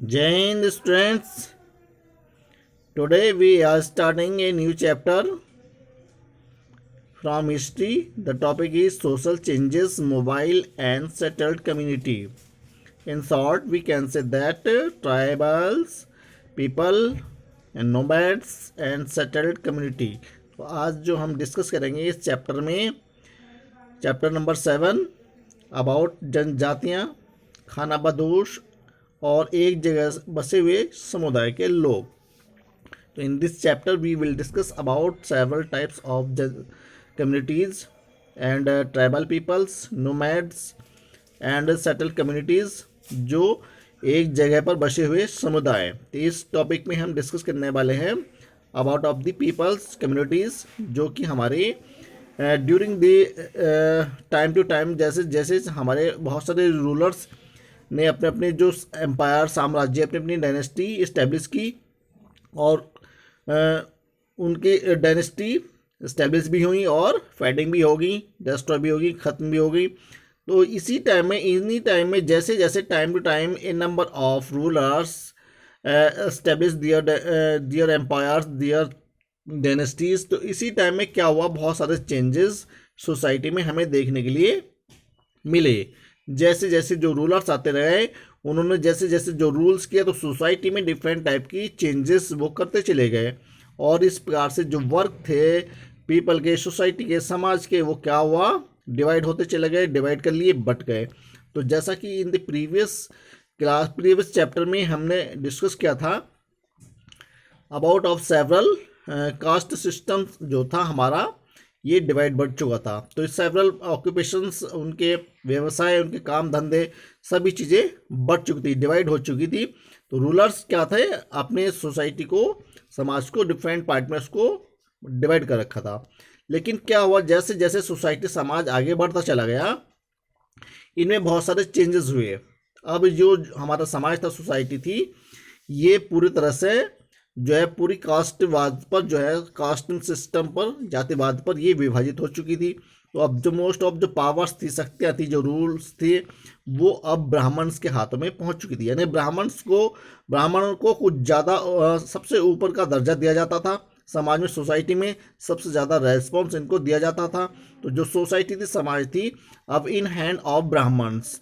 Jai Hind students, today we are starting a new chapter from history. The topic is social changes, mobile and settled community. In short, we can say that tribals, people and nomads and settled community. तो आज जो हम discuss करेंगे इस chapter में chapter number 7 about जनजातियाँ, खाना बदोश और एक जगह बसे हुए समुदाय के लोग. तो in this chapter we will discuss about several types of communities and tribal peoples, nomads and settled communities, जो एक जगह पर बसे हुए समुदाय. तो इस टॉपिक में हम डिस्कस करने वाले हैं about of the peoples communities जो कि हमारे during the time to time जैसे जैसे हमारे बहुत सारे रूलर्स ने अपने अपने जो एम्पायर साम्राज्य अपनी अपनी डायनेस्टी इस्टेब्लिश की और उनकी डायनेस्टी इस्टेब्लिश भी हुई और फाइटिंग भी होगी, डिस्ट्रॉय भी होगी, ख़त्म भी होगी. तो इसी टाइम में इन्हीं टाइम में जैसे जैसे time to time a number of rulers establish their empires their dynasties. तो इसी टाइम में क्या हुआ, बहुत सारे चेंजेस सोसाइटी में हमें देखने के लिए मिले. जैसे जैसे जो रूलर्स आते रहे उन्होंने जैसे जैसे जो रूल्स किए तो सोसाइटी में डिफरेंट टाइप की चेंजेस वो करते चले गए. और इस प्रकार से जो वर्क थे पीपल के, सोसाइटी के, समाज के, वो क्या हुआ, डिवाइड होते चले गए, डिवाइड कर लिए, बट गए. तो जैसा कि इन द प्रीवियस चैप्टर में हमने डिस्कस किया था about of several caste system जो था हमारा, ये डिवाइड बढ़ चुका था. तो इस सेवरल ऑक्यूपेशंस, उनके व्यवसाय, उनके काम धंधे, सभी चीज़ें बढ़ चुकी थी, डिवाइड हो चुकी थी. तो रूलर्स क्या थे, अपने सोसाइटी को, समाज को डिफरेंट पार्ट में उसको डिवाइड कर रखा था. लेकिन क्या हुआ, जैसे जैसे सोसाइटी समाज आगे बढ़ता चला गया इनमें बहुत सारे चेंजेस हुए. अब जो हमारा समाज था, सोसाइटी थी, ये पूरी तरह से जो है पूरी कास्टवाद पर, जो है कास्ट सिस्टम पर, जातिवाद पर ये विभाजित हो चुकी थी. तो अब जो मोस्ट ऑफ जो पावर्स थी, शक्तियाँ थी, जो रूल्स थे, वो अब ब्राह्मण्स के हाथों में पहुंच चुकी थी. यानी ब्राह्मणों को कुछ ज़्यादा सबसे ऊपर का दर्जा दिया जाता था समाज में, सोसाइटी में सबसे ज़्यादा रेस्पॉन्स इनको दिया जाता था. तो जो सोसाइटी थी, समाज थी, अब इन हैंड ऑफ ब्राह्मण्स,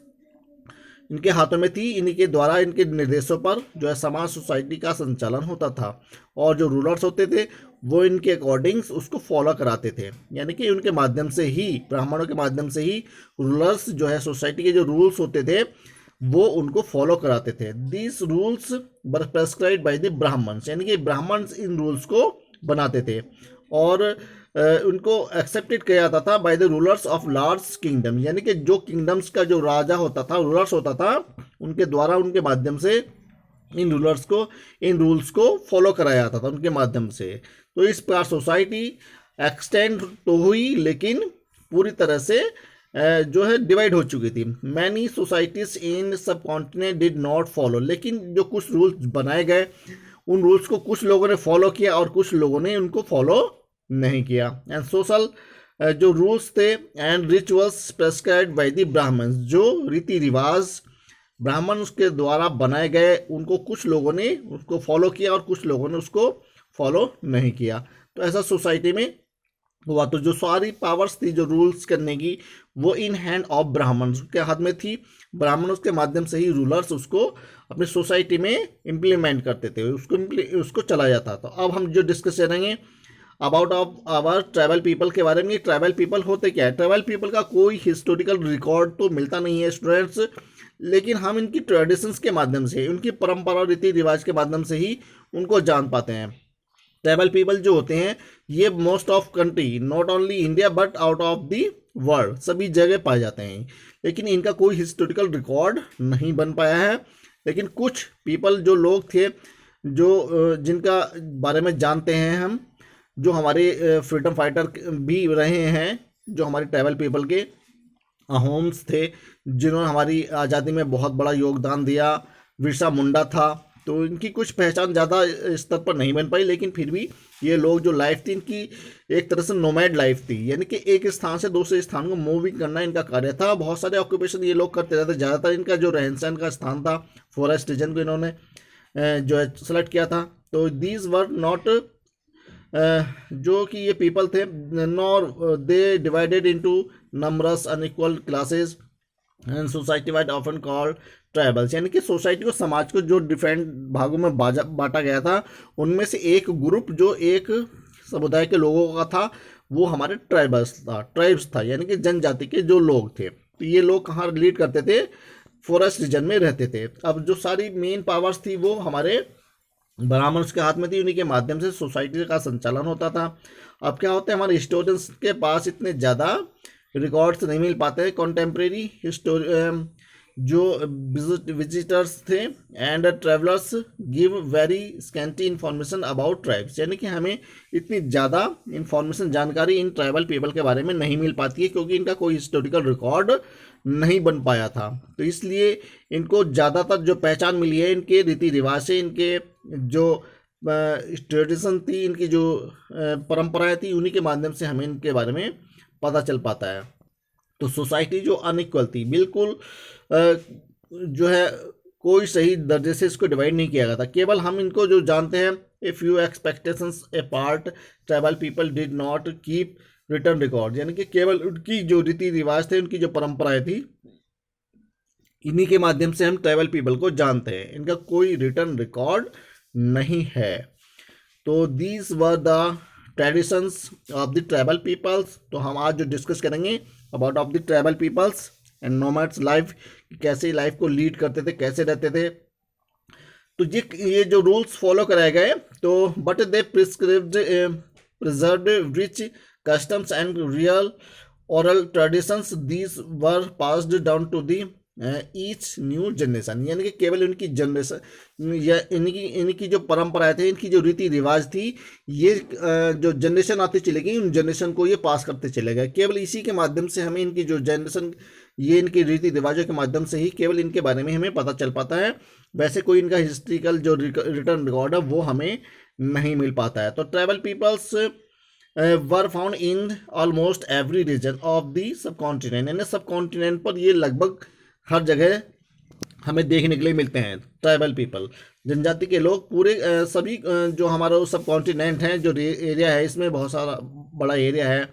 इनके हाथों में थी. इन्हीं के द्वारा, इनके निर्देशों पर जो है समाज सोसाइटी का संचालन होता था. और जो रूलर्स होते थे वो इनके अकॉर्डिंग्स उसको फॉलो कराते थे. यानी कि उनके माध्यम से ही, ब्राह्मणों के माध्यम से ही रूलर्स जो है सोसाइटी के जो रूल्स होते थे वो उनको फॉलो कराते थे. This rules were prescribed by the Brahmans, यानी कि ब्राह्मण्स इन रूल्स को बनाते थे और उनको एक्सेप्टेड किया जाता था bye the rulers of large kingdom. यानी कि जो किंगडम्स का जो राजा होता था, रूलर्स होता था, उनके द्वारा, उनके माध्यम से इन रूल्स को फॉलो कराया जाता था उनके माध्यम से. तो इस प्रकार सोसाइटी एक्सटेंड तो हुई लेकिन पूरी तरह से जो है डिवाइड हो चुकी थी. मैनी सोसाइटीज इन सब कॉन्टिनेंट डिड नॉट फॉलो, लेकिन जो कुछ रूल्स बनाए गए उन रूल्स को कुछ लोगों ने फॉलो किया और कुछ लोगों ने उनको फॉलो नहीं किया. एंड सोशल जो रूल्स थे and rituals prescribed by the Brahmans, जो रीति रिवाज ब्राह्मण के द्वारा बनाए गए, उनको कुछ लोगों ने उसको फॉलो किया और कुछ लोगों ने उसको फॉलो नहीं किया. तो ऐसा सोसाइटी में हुआ. तो जो सारी पावर्स थी जो रूल्स करने की, वो इन हैंड ऑफ ब्राह्मण्स के हाथ में थी. ब्राह्मणों के माध्यम से ही रूलर्स उसको अपनी सोसाइटी में इम्प्लीमेंट करते थे, उसको चलाया जाता. तो अब हम जो डिस्कस करेंगे about of our tribal people के बारे में. ट्राइबल पीपल होते क्या है, ट्राइबल पीपल का कोई हिस्टोरिकल रिकॉर्ड तो मिलता नहीं है स्टूडेंट्स, लेकिन हम इनकी ट्रेडिशंस के माध्यम से, उनकी परंपरा, रीति रिवाज के माध्यम से ही उनको जान पाते हैं. ट्राइबल पीपल जो होते हैं ये most of country, not only India but out of the world, सभी जगह पाए जाते हैं. लेकिन इनका कोई हिस्टोरिकल रिकॉर्ड नहीं बन पाया है. लेकिन कुछ पीपल, जो लोग थे, जो जिनका बारे में जानते हैं हम, जो हमारे फ्रीडम फाइटर भी रहे हैं, जो हमारे ट्राइबल पीपल के अहोम्स थे, जिन्होंने हमारी आज़ादी में बहुत बड़ा योगदान दिया. बिरसा मुंडा था, तो इनकी कुछ पहचान ज़्यादा स्तर पर नहीं बन पाई, लेकिन फिर भी ये लोग जो लाइफ थी इनकी एक तरह से नोमैड लाइफ थी, यानी कि एक स्थान से दूसरे स्थान को मूविंग करना इनका कार्य था। बहुत सारे ऑक्यूपेशन ये लोग करते रहते। ज़्यादातर इनका जो रहन सहन का स्थान था फॉरेस्ट रीजन को इन्होंने जो है सेलेक्ट किया था। तो दीज वर नॉट जो कि ये पीपल थे, nor they divided into numbers unequal classes and society wide often called tribals, यानी कि सोसाइटी को, समाज को जो डिफरेंट भागों में बांटा गया था, उनमें से एक ग्रुप जो एक समुदाय के लोगों का था वो हमारे ट्राइब्स था, यानी कि जनजाति के जो लोग थे। तो ये लोग कहाँ लीड करते थे? फॉरेस्ट रीजन में रहते थे। अब जो सारी मेन पावर्स थी वो हमारे ब्राह्मण्स के हाथ में थी, उन्हीं के माध्यम से सोसाइटी का संचालन होता था। अब क्या होता है, हमारे हिस्टोरियंस के पास इतने ज़्यादा रिकॉर्ड्स नहीं मिल पाते हैं। कॉन्टेम्प्रेरी जो विजिटर्स थे and travellers give very scanty information about tribes, यानी कि हमें इतनी ज़्यादा इन्फॉर्मेशन, जानकारी इन ट्राइबल पीपल के बारे में नहीं मिल पाती है, क्योंकि इनका कोई हिस्टोरिकल रिकॉर्ड नहीं बन पाया था। तो इसलिए इनको ज़्यादातर जो पहचान मिली है इनके रीति रिवाज से, इनके जो ट्रेडिशन थी, इनकी जो परंपराएं थी, उन्हीं के माध्यम से हमें इनके बारे में पता चल पाता है। तो सोसाइटी जो अनइक्वल थी, बिल्कुल जो है कोई सही दर्जे से इसको डिवाइड नहीं किया गया था। केवल हम इनको जो जानते हैं, a few expectations A part tribal people did not keep return record, यानी कि केवल उनकी जो रीति रिवाज थे, उनकी जो परंपराएं थी, इन्हीं के माध्यम से हम ट्राइबल पीपल को जानते हैं। इनका कोई रिटर्न रिकॉर्ड नहीं है। तो these were the traditions of the tribal peoples. तो हम आज जो डिस्कस करेंगे about of the tribal peoples and nomads life, कैसे लाइफ को लीड करते थे, कैसे रहते थे। तो ये जो रूल्स फॉलो कराए गए, तो but they preserved rich customs and real oral traditions, these were passed down to the each new generation, यानी कि केवल इनकी जनरेशन या इनकी जो परंपराएं थे, इनकी जो रीति रिवाज थी, ये जो जनरेशन आती चली गई, उन जनरेशन को ये पास करते चले गए। केवल इसी के माध्यम से हमें इनकी जो जनरेशन, ये इनकी रीति रिवाजों के माध्यम से ही केवल इनके बारे में हमें पता चल पाता है। वैसे कोई इनका हिस्ट्रिकल जो रिटर्न रिकॉर्ड है वो हमें नहीं मिल पाता है। तो tribal peoples were found in almost every region of the subcontinent, यानी सब कॉन्टिनेंट पर ये लगभग हर जगह हमें देखने के लिए मिलते हैं। ट्राइबल पीपल, जनजाति के लोग पूरे सभी जो हमारा सब कॉन्टिनेंट हैं, जो एरिया है, इसमें बहुत सारा बड़ा एरिया है,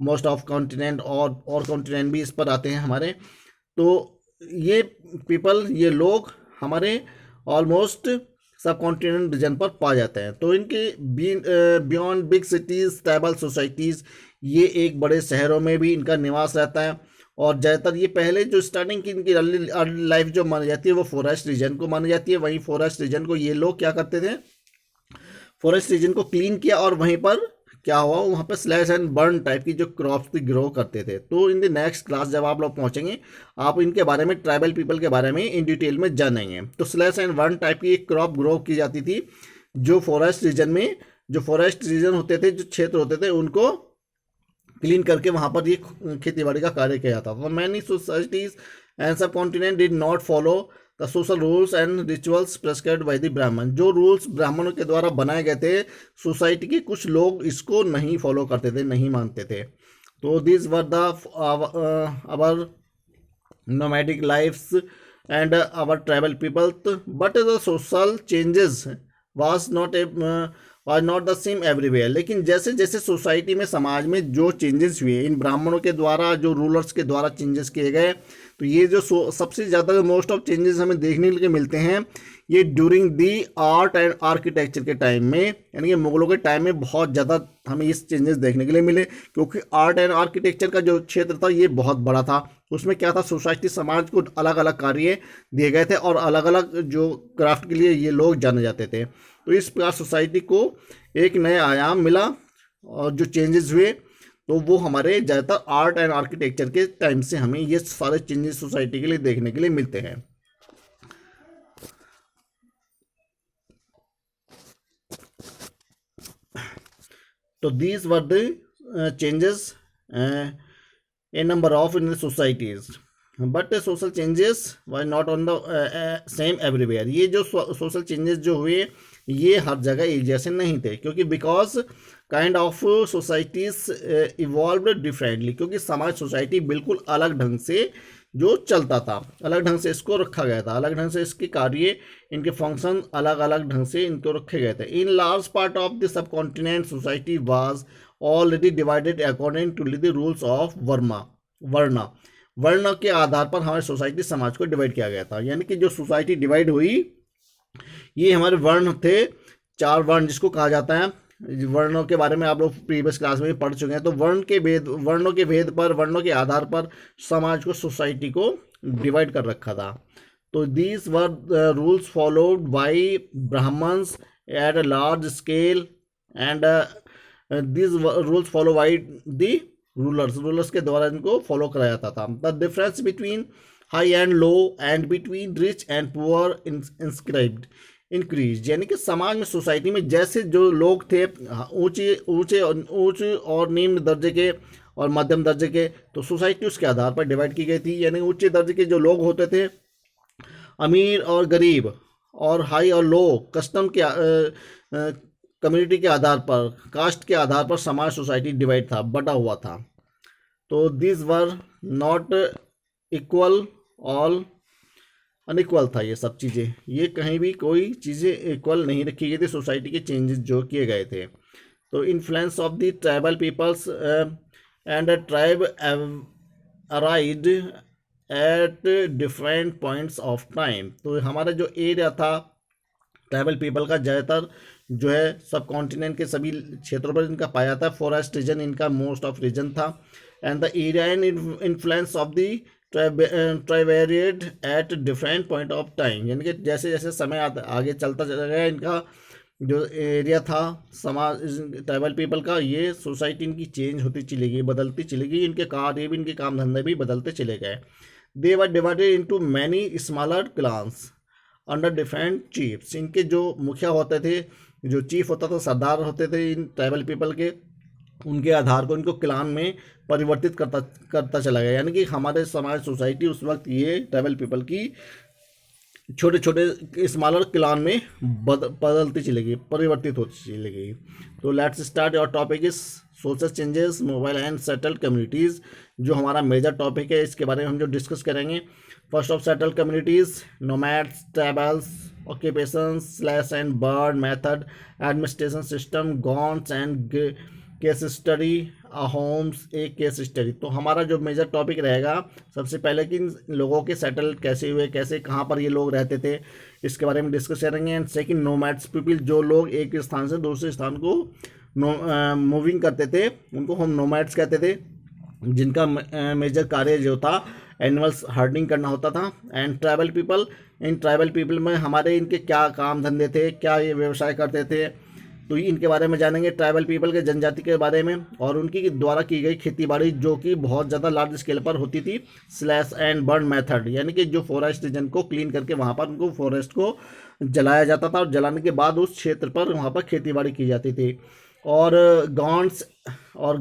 मोस्ट ऑफ कॉन्टिनेंट और कॉन्टिनेंट भी इस पर आते हैं हमारे। तो ये पीपल, ये लोग हमारे ऑलमोस्ट सब कॉन्टिनेंट रीजन पर पा जाते हैं। तो इनके beyond big cities tribal societies, ये एक बड़े शहरों में भी इनका निवास रहता है। और ज़्यादातर ये पहले जो स्टार्टिंग की इनकी अर्ली लाइफ जो मानी जाती है वो फॉरेस्ट रीजन को मानी जाती है। वहीं फॉरेस्ट रीजन को ये लोग क्या करते थे, फॉरेस्ट रीजन को क्लीन किया और वहीं पर क्या हुआ, वहाँ पर स्लैश एंड बर्न टाइप की जो क्रॉप्स भी ग्रो करते थे। तो इन द नेक्स्ट क्लास जब आप लोग पहुँचेंगे, आप इनके बारे में, ट्राइबल पीपल के बारे में इन डिटेल में जानेंगे। तो स्लैश एंड बर्न टाइप की एक क्रॉप ग्रो की जाती थी, जो फॉरेस्ट रीजन में, जो फॉरेस्ट रीजन होते थे, जो क्षेत्र होते थे, उनको क्लीन करके वहाँ पर ये खेती बाड़ी का कार्य किया जाता था। मैनी सोसाइटीज एंड सब continent did not follow the social rules and rituals prescribed by the ब्राह्मण, जो रूल्स ब्राह्मणों के द्वारा बनाए गए थे, सोसाइटी के कुछ लोग इसको नहीं फॉलो करते थे, नहीं मानते थे। तो this were the our nomadic lifes and our tribal people, but the social changes was not the same everywhere. लेकिन जैसे जैसे सोसाइटी में, समाज में जो चेंजेस हुए, इन ब्राह्मणों के द्वारा, जो रूलर्स के द्वारा चेंजेस किए गए, तो ये जो सबसे ज़्यादा मोस्ट ऑफ चेंजेस हमें देखने के मिलते हैं, ये during the art and architecture के टाइम में, यानी कि मुगलों के टाइम में बहुत ज़्यादा हमें ये चेंजेस देखने के लिए मिले। क्योंकि आर्ट एंड आर्किटेक्चर का जो क्षेत्र था ये बहुत बड़ा था। उसमें क्या था, सोसाइटी, समाज को अलग अलग कार्य दिए गए थे और अलग अलग जो क्राफ्ट के लिए ये लोग जाने जाते थे। तो इस प्रकार सोसाइटी को एक नया आयाम मिला और जो चेंजेस हुए, तो वो हमारे ज़्यादातर आर्ट एंड आर्किटेक्चर के टाइम से हमें ये सारे चेंजेस सोसाइटी के लिए देखने के लिए मिलते हैं। तो these were the changes a number of in the societies but social changes was not on the same everywhere. ये जो सोशल चेंजेस जो हुए ये हर जगह एक जैसे नहीं थे, क्योंकि because kind of societies evolved differently, क्योंकि समाज सोसाइटी बिल्कुल अलग ढंग से जो चलता था, अलग ढंग से इसको रखा गया था, अलग ढंग से इसके कार्य, इनके फंक्शन अलग अलग ढंग से इनको रखे गए थे। In large part of the subcontinent society was already divided according to the rules of varna वर्ण के आधार पर हमारी सोसाइटी समाज को डिवाइड किया गया था। यानी कि जो सोसाइटी डिवाइड हुई ये हमारे वर्ण थे, 4 वर्ण जिसको कहा जाता है। वर्णों के बारे में आप लोग प्रीवियस क्लास में पढ़ चुके हैं। तो वर्णों के भेद पर, वर्णों के आधार पर समाज को, सोसाइटी को डिवाइड कर रखा था। तो these were rules followed by Brahmans at a large scale and these rules follow by the rulers के द्वारा इनको फॉलो कराया जाता था। The difference between high and low and between rich and poor inscribed increase. यानी कि समाज में, सोसाइटी में जैसे जो लोग थे ऊंचे और निम्न दर्जे के और मध्यम दर्जे के, तो सोसाइटी उसके आधार पर डिवाइड की गई थी। यानी ऊंचे दर्जे के जो लोग होते थे, अमीर और गरीब, और हाई और लो कस्टम के कम्युनिटी के आधार पर, कास्ट के आधार पर समाज, सोसाइटी डिवाइड था, बटा हुआ था। तो this were not equal, all unequal था ये सब चीज़ें। ये कहीं भी कोई चीज़ें इक्वल नहीं रखी गई थी। सोसाइटी के चेंजेस जो किए गए थे। तो influence of the tribal peoples and tribe arrived at different points of time. तो हमारा जो एरिया था ट्राइबल पीपल का, ज़्यादातर जो है सब कॉन्टिनेंट के सभी क्षेत्रों पर इनका पाया था। फॉरेस्ट रीजन इनका मोस्ट ऑफ रीजन था। And the area and influence of the tribe varied at different point of time. यानी कि जैसे जैसे समय आगे चलता चला गया, इनका जो एरिया था समाज ट्राइबल पीपल का, ये सोसाइटी इनकी चेंज होती चली गई, बदलती चली गई। इनके कार्य भी, इनके काम धंधे भी बदलते चले गए। They were divided into many smaller clans under different chiefs. इनके जो मुखिया होते थे, जो चीफ होता था, सरदार होते थे इन ट्राइबल पीपल के, उनके आधार को इनको क्लान में परिवर्तित करता चला गया। यानी कि हमारे समाज, सोसाइटी उस वक्त ये ट्राइबल पीपल की छोटे छोटे स्मॉलर क्लान में बदलती चली गई, परिवर्तित होती चली गई। तो let's start. Your topic is social changes, mobile and settled communities, जो हमारा मेजर टॉपिक है। इसके बारे में हम जो डिस्कस करेंगे, first of settled communities, nomads, tribals, occupations, slash and burn method, administration system, Gonds and case study, होम्स एक केस स्टडी। तो हमारा जो मेजर टॉपिक रहेगा, सबसे पहले कि इन लोगों के सेटल कैसे हुए, कैसे कहाँ पर ये लोग रहते थे, इसके बारे में डिस्कस करेंगे। एंड सेकंड, नोमैड्स पीपल, जो लोग एक स्थान से दूसरे स्थान को मूविंग करते थे, उनको हम नोमैड्स कहते थे, जिनका मेजर कार्य जो था एनिमल्स हर्डिंग करना होता था। And tribal people, in tribal people में हमारे इनके क्या काम धंधे थे, क्या ये व्यवसाय करते थे, तो इनके बारे में जानेंगे। ट्राइबल पीपल के जनजाति के बारे में और उनकी द्वारा की गई खेती बाड़ी, जो कि बहुत ज़्यादा लार्ज स्केल पर होती थी। स्लैश एंड बर्न मेथड, यानी कि जो फॉरेस्ट रीजन को क्लीन करके वहाँ पर उनको फॉरेस्ट को जलाया जाता था, और जलाने के बाद उस क्षेत्र पर वहाँ पर खेती बाड़ी की जाती थी। और गॉन्ट्स और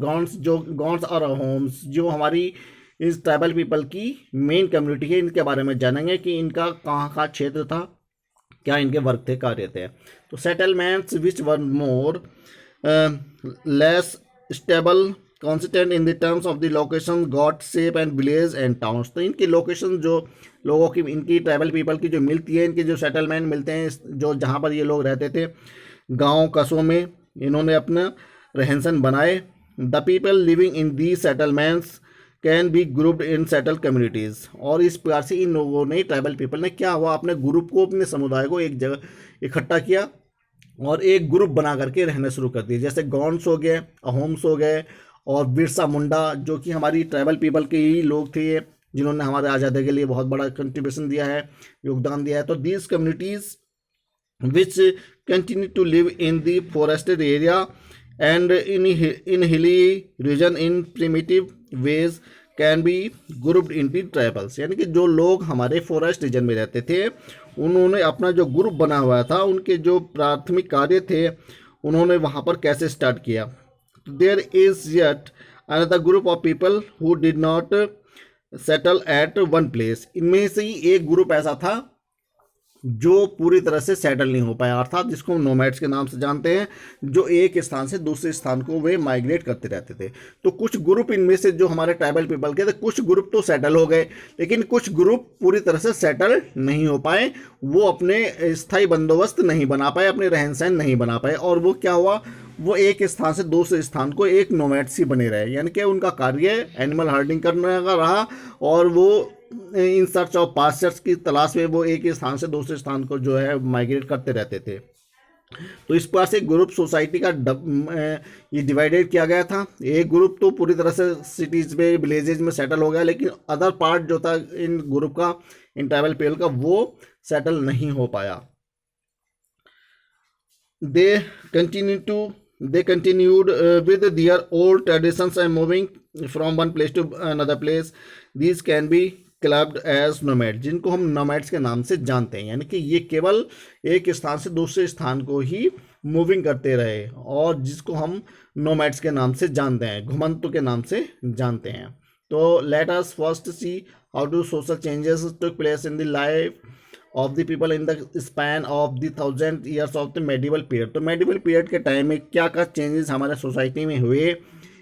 होम्स, जो हमारी इस ट्राइबल पीपल की मेन कम्युनिटी है, इनके बारे में जानेंगे कि इनका कहाँ का क्षेत्र था, क्या इनके वर्क थे, कार्य थे। तो settlements which were more less stable consistent in the terms of the location got shape and village and towns. तो इनकी लोकेशन जो लोगों की, इनकी ट्राइबल पीपल की जो मिलती है, इनके जो सेटलमेंट मिलते हैं, जो जहाँ पर ये लोग रहते थे, गाँव कस्बों में इन्होंने अपना रहन सहन बनाए। The people living in the settlements can be grouped in settle communities. और इस प्रकार से इन लोगों ने, ट्राइबल पीपल ने क्या हुआ, अपने ग्रुप को, अपने समुदाय को एक जगह इकट्ठा किया और एक ग्रुप बना करके रहना शुरू कर दिया। जैसे गॉन्ट्स हो गए, अहोम्स हो गए, और बिरसा मुंडा, जो कि हमारी ट्राइबल पीपल के ही लोग थे, जिन्होंने हमारे आज़ादी के लिए बहुत बड़ा कंट्रीब्यूशन दिया है, योगदान दिया है। तो these communities which continue to live in the forested area and in hilly region in primitive ways can be grouped into tribals। यानी कि जो लोग हमारे फॉरेस्ट रीजन में रहते थे, उन्होंने अपना जो ग्रुप बना हुआ था, उनके जो प्राथमिक कार्य थे, उन्होंने वहाँ पर कैसे स्टार्ट किया। There is yet another group of people who did not settle at one place. इनमें से ही एक ग्रुप ऐसा था जो पूरी तरह से सेटल नहीं हो पाया, अर्थात जिसको हम नोमैड्स के नाम से जानते हैं, जो एक स्थान से दूसरे स्थान को वे माइग्रेट करते रहते थे। तो कुछ ग्रुप इनमें से जो हमारे ट्राइबल पीपल के थे, कुछ ग्रुप तो सेटल हो गए, लेकिन कुछ ग्रुप पूरी तरह से सेटल नहीं हो पाए। वो अपने स्थायी बंदोबस्त नहीं बना पाए, अपने रहन सहन नहीं बना पाए, और वो क्या हुआ, वो एक स्थान से दूसरे स्थान को एक नोमैड्स ही बने रहे, यानी कि उनका कार्य एनिमल हर्डिंग करने का रहा, और वो इन सर्च ऑफ पास्चर्स की तलाश में वो एक स्थान से दूसरे स्थान को जो है माइग्रेट करते रहते थे। तो इस प्रकार से ग्रुप सोसाइटी का ये डिवाइडेड किया गया था। एक ग्रुप तो पूरी तरह से सिटीज़ में, विलेजेज में सेटल हो गया, लेकिन अदर पार्ट जो था इन ग्रुप का, इन ट्राइबल पीपल का, वो सेटल नहीं हो पाया। They continued with their old traditions and moving from one place to another place. These can be clubbed as nomad, जिनको हम नोमैड्स के नाम से जानते हैं, यानी कि ये केवल एक स्थान से दूसरे स्थान को ही मूविंग करते रहे, और जिसको हम नोमैड्स के नाम से जानते हैं, घुमंतु के नाम से जानते हैं। तो let us first see how do social changes took place in the life of the people in the span of the 1000 years of the medieval period. तो मेडिवल पीरियड के टाइम में क्या क्या चेंजेस हमारे सोसाइटी में हुए।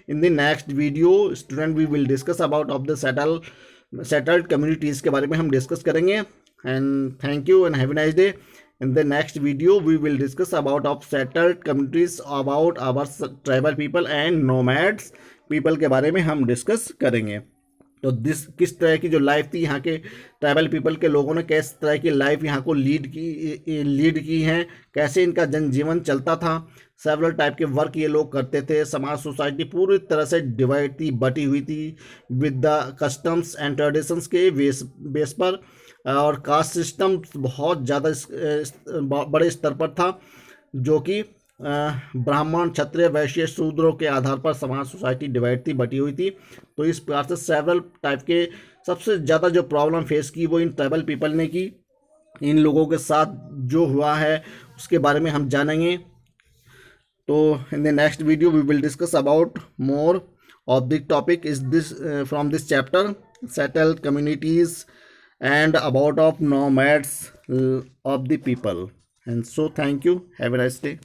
In the next video student we will discuss about of the settled communities के बारे में हम डिस्कस करेंगे। And thank you and have a nice day. In the next video we will discuss about of settled communities, about our tribal people and nomads people के बारे में हम discuss करेंगे। तो किस तरह की जो लाइफ थी यहाँ के ट्राइबल पीपल के लोगों ने, किस तरह की लाइफ यहाँ को लीड की है, कैसे इनका जनजीवन चलता था, सेवरल टाइप के वर्क ये लोग करते थे। समाज सोसाइटी पूरी तरह से डिवाइड थी, बटी हुई थी with the customs and traditions के बेस पर, और कास्ट सिस्टम बहुत ज़्यादा बड़े स्तर पर था, जो कि ब्राह्मण, क्षत्रिय, वैश्य, शूद्रों के आधार पर समाज सोसाइटी डिवाइड थी, बटी हुई थी। तो इस प्रकार से सेवरल टाइप के सबसे ज़्यादा जो प्रॉब्लम फेस की वो इन ट्राइबल पीपल ने की। इन लोगों के साथ जो हुआ है उसके बारे में हम जानेंगे। तो in the next video we will discuss about more of the topic is this from this chapter settled communities and about of nomads of the people. And so thank you, have a nice day.